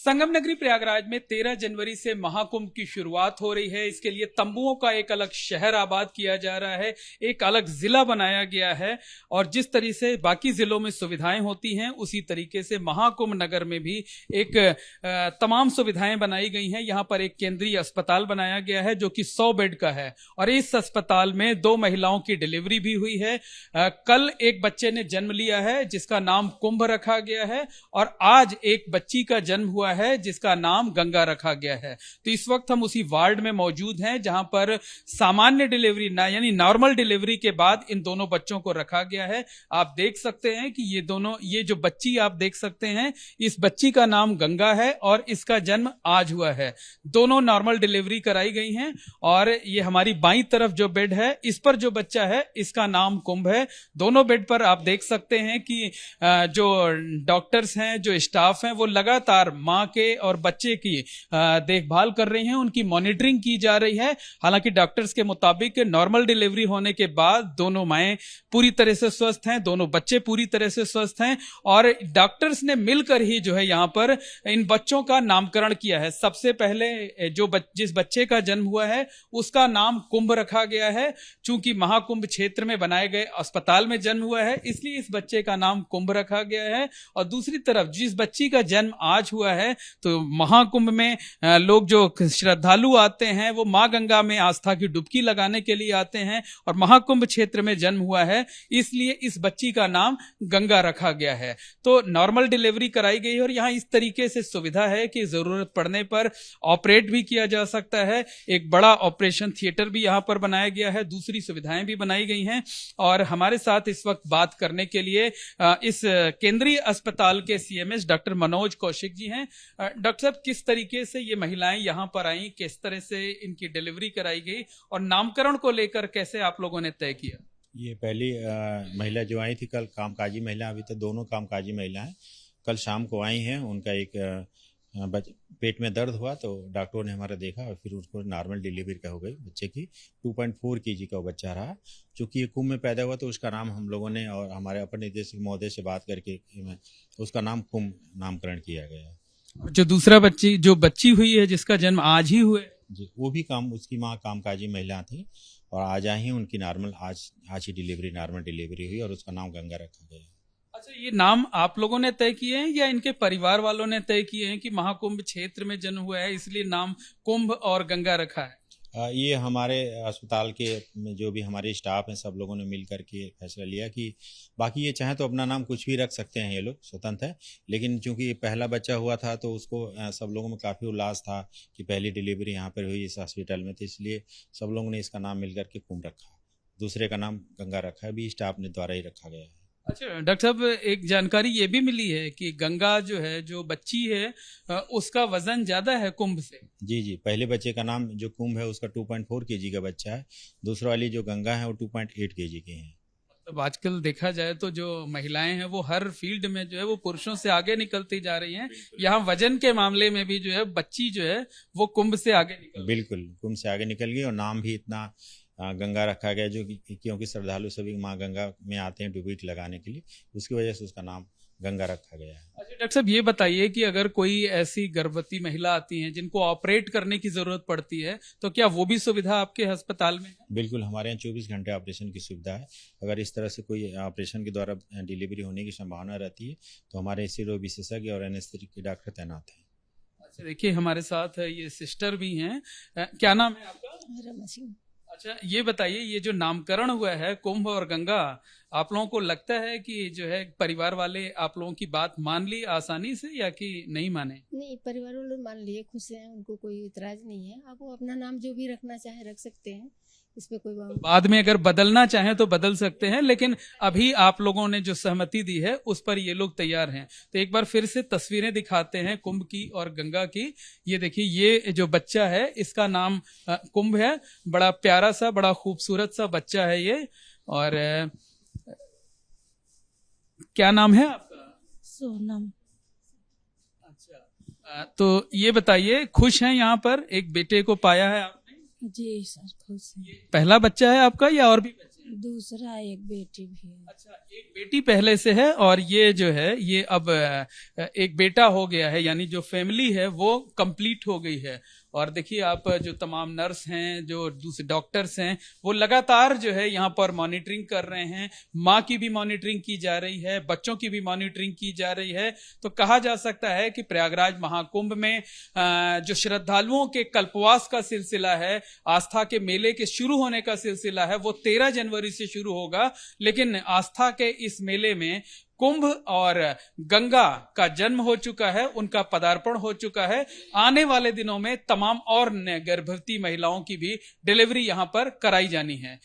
संगम नगरी प्रयागराज में 13 जनवरी से महाकुंभ की शुरुआत हो रही है। इसके लिए तंबुओं का एक अलग शहर आबाद किया जा रहा है, एक अलग जिला बनाया गया है और जिस तरीके से बाकी जिलों में सुविधाएं होती हैं उसी तरीके से महाकुंभ नगर में भी एक तमाम सुविधाएं बनाई गई हैं। यहाँ पर एक केंद्रीय अस्पताल बनाया गया है जो कि 100 बेड का है और इस अस्पताल में 2 महिलाओं की डिलीवरी भी हुई है। कल एक बच्चे ने जन्म लिया है जिसका नाम कुंभ रखा गया है और आज एक बच्ची का जन्म हुआ है जिसका नाम गंगा रखा गया है। तो इस वक्त हम उसी वार्ड में मौजूद हैं जहां पर सामान्य डिलीवरी यानी नॉर्मल डिलीवरी के बाद इन दोनों बच्चों को रखा गया है। आप देख सकते हैं कि ये जो बच्ची आप देख सकते हैं, इस बच्ची का नाम गंगा है और इसका जन्म आज हुआ है। दोनों नॉर्मल डिलीवरी कराई गई हैं और ये हमारी बाईं तरफ जो बेड है इस पर जो बच्चा है इसका नाम कुंभ है। दोनों बेड पर आप देख सकते हैं कि जो डॉक्टर्स हैं, जो स्टाफ हैं, वो लगातार मां के और बच्चे की देखभाल कर रही हैं, उनकी मॉनिटरिंग की जा रही है। हालांकि डॉक्टर्स के मुताबिक नॉर्मल डिलीवरी होने के बाद दोनों माएं पूरी तरह से स्वस्थ हैं, दोनों बच्चे पूरी तरह से स्वस्थ हैं और डॉक्टर्स ने मिलकर ही जो है यहाँ पर इन बच्चों का नामकरण किया है। सबसे पहले जिस बच्चे का जन्म हुआ है उसका नाम कुंभ रखा गया है। चूंकि महाकुंभ क्षेत्र में बनाए गए अस्पताल में जन्म हुआ है इसलिए इस बच्चे का नाम कुंभ रखा गया है। और दूसरी तरफ जिस बच्ची का जन्म आज हुआ है तो महाकुंभ में लोग जो श्रद्धालु आते हैं वो मां गंगा में आस्था की डुबकी लगाने के लिए आते हैं और महाकुंभ क्षेत्र में जन्म हुआ है इसलिए इस बच्ची का नाम गंगा रखा गया है। तो नॉर्मल डिलीवरी कराई गई और यहाँ इस तरीके से सुविधा है कि जरूरत पड़ने पर ऑपरेट भी किया जा सकता है। एक बड़ा ऑपरेशन थिएटर भी यहाँ पर बनाया गया है, दूसरी सुविधाएं भी बनाई गई हैं। और हमारे साथ इस वक्त बात करने के लिए इस केंद्रीय अस्पताल के सीएमएस डॉक्टर मनोज कौशिक जी हैं। डॉक्टर साहब, किस तरीके से ये महिलाएं यहाँ पर आई, किस तरह से इनकी डिलीवरी कराई गई और नामकरण को लेकर कैसे आप लोगों ने तय किया? ये पहली महिला जो आई थी कल कामकाजी महिला, अभी तो दोनों कामकाजी महिला हैं, कल शाम को आई हैं। उनका एक पेट में दर्द हुआ तो डॉक्टरों ने हमारा देखा और फिर उसको नॉर्मल डिलीवरी का हो गई। बच्चे की 2.4 kg का बच्चा रहा। चूँकि ये कुंभ में पैदा हुआ तो उसका नाम हम लोगों ने और हमारे अपर निदेशक महोदय से बात करके उसका नाम कुंभ नामकरण किया गया। जो दूसरा जो बच्ची हुई है जिसका जन्म आज ही हुआ जी, वो भी उसकी माँ कामकाजी महिला थी और आज आई ही उनकी नॉर्मल आज ही नॉर्मल डिलीवरी हुई और उसका नाम गंगा रखा गया। अच्छा, ये नाम आप लोगों ने तय किए हैं या इनके परिवार वालों ने तय किए हैं कि महाकुंभ क्षेत्र में जन्म हुआ है इसलिए नाम कुंभ और गंगा रखा है? ये हमारे अस्पताल के जो भी हमारे स्टाफ हैं सब लोगों ने मिल करके फैसला लिया कि बाकी ये चाहे तो अपना नाम कुछ भी रख सकते हैं, ये लोग स्वतंत्र है। लेकिन चूंकि पहला बच्चा हुआ था तो उसको सब लोगों में काफ़ी उल्लास था कि पहली डिलीवरी यहाँ पर हुई इस हॉस्पिटल में, तो इसलिए सब लोगों ने इसका नाम मिल करके कुंभ रखा। दूसरे का नाम गंगा रखा है, भी स्टाफ ने द्वारा ही रखा गया है। अच्छा डॉक्टर साहब, एक जानकारी ये भी मिली है कि गंगा जो बच्ची है उसका वजन ज्यादा है कुंभ से। जी, पहले बच्चे का नाम जो कुंभ है उसका 2.4 kg का बच्चा है, दूसरा वाली जो गंगा है वो 2.8 kg के हैं। तो आजकल देखा जाए तो जो महिलाएं हैं वो हर फील्ड में जो है वो पुरुषों से आगे निकलती जा रही हैं। यहाँ वजन के मामले में भी जो है बच्ची जो है वो कुंभ से आगे निकल, बिल्कुल कुंभ से आगे निकल गई और नाम भी इतना गंगा रखा गया जो क्योंकि श्रद्धालु सभी माँ गंगा में आते हैं डुबकी लगाने के लिए, उसकी वजह से उसका नाम गंगा रखा गया है। अच्छा डॉक्टर साहब, ये बताइए कि अगर कोई ऐसी गर्भवती महिला आती हैं जिनको ऑपरेट करने की जरूरत पड़ती है तो क्या वो भी सुविधा आपके अस्पताल में है? बिल्कुल, हमारे यहाँ 24 घंटे ऑपरेशन की सुविधा है। अगर इस तरह से कोई ऑपरेशन के द्वारा डिलीवरी होने की संभावना रहती है तो हमारे स्त्रीरोग विशेषज्ञ और एनेस्थेटिक के डॉक्टर तैनात हैं। अच्छा, देखिए हमारे साथ ये सिस्टर भी हैं। क्या नाम है आपका? रमा सिंह। अच्छा, ये बताइए, ये जो नामकरण हुआ है कुंभ और गंगा, आप लोगों को लगता है कि जो है परिवार वाले आप लोगों की बात मान ली आसानी से या कि नहीं माने? नहीं, परिवार वाले मान लिए, खुश हैं, उनको कोई इतराज नहीं है। आप वो अपना नाम जो भी रखना चाहे रख सकते हैं, इस पे कोई बात। बाद में अगर बदलना चाहें तो बदल सकते हैं, लेकिन अभी आप लोगों ने जो सहमति दी है उस पर ये लोग तैयार हैं। तो एक बार फिर से तस्वीरें दिखाते हैं कुंभ की और गंगा की। ये देखिए, ये जो बच्चा है इसका नाम कुंभ है। बड़ा प्यारा सा, बड़ा खूबसूरत सा बच्चा है ये। और क्या नाम है आपका? सोनम। अच्छा, तो ये बताइए, खुश हैं यहाँ पर एक बेटे को पाया है आपने? जी सर, खुश हैं। पहला बच्चा है आपका या और भी बच्चे हैं? दूसरा एक बेटी भी है। अच्छा, एक बेटी पहले से है और ये जो है ये अब एक बेटा हो गया है, यानी जो फैमिली है वो कंप्लीट हो गई है। और देखिए आप जो तमाम नर्स हैं, जो दूसरे डॉक्टर्स हैं, वो लगातार जो है यहाँ पर मॉनिटरिंग कर रहे हैं। माँ की भी मॉनिटरिंग की जा रही है, बच्चों की भी मॉनिटरिंग की जा रही है। तो कहा जा सकता है कि प्रयागराज महाकुंभ में जो श्रद्धालुओं के कल्पवास का सिलसिला है, आस्था के मेले के शुरू होने का सिलसिला है, वो 13 जनवरी से शुरू होगा। लेकिन आस्था के इस मेले में कुंभ और गंगा का जन्म हो चुका है, उनका पदार्पण हो चुका है। आने वाले दिनों में तमाम और गर्भवती महिलाओं की भी डिलीवरी यहां पर कराई जानी है।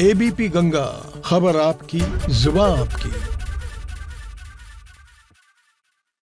एबीपी गंगा, खबर आपकी, जुबान आपकी।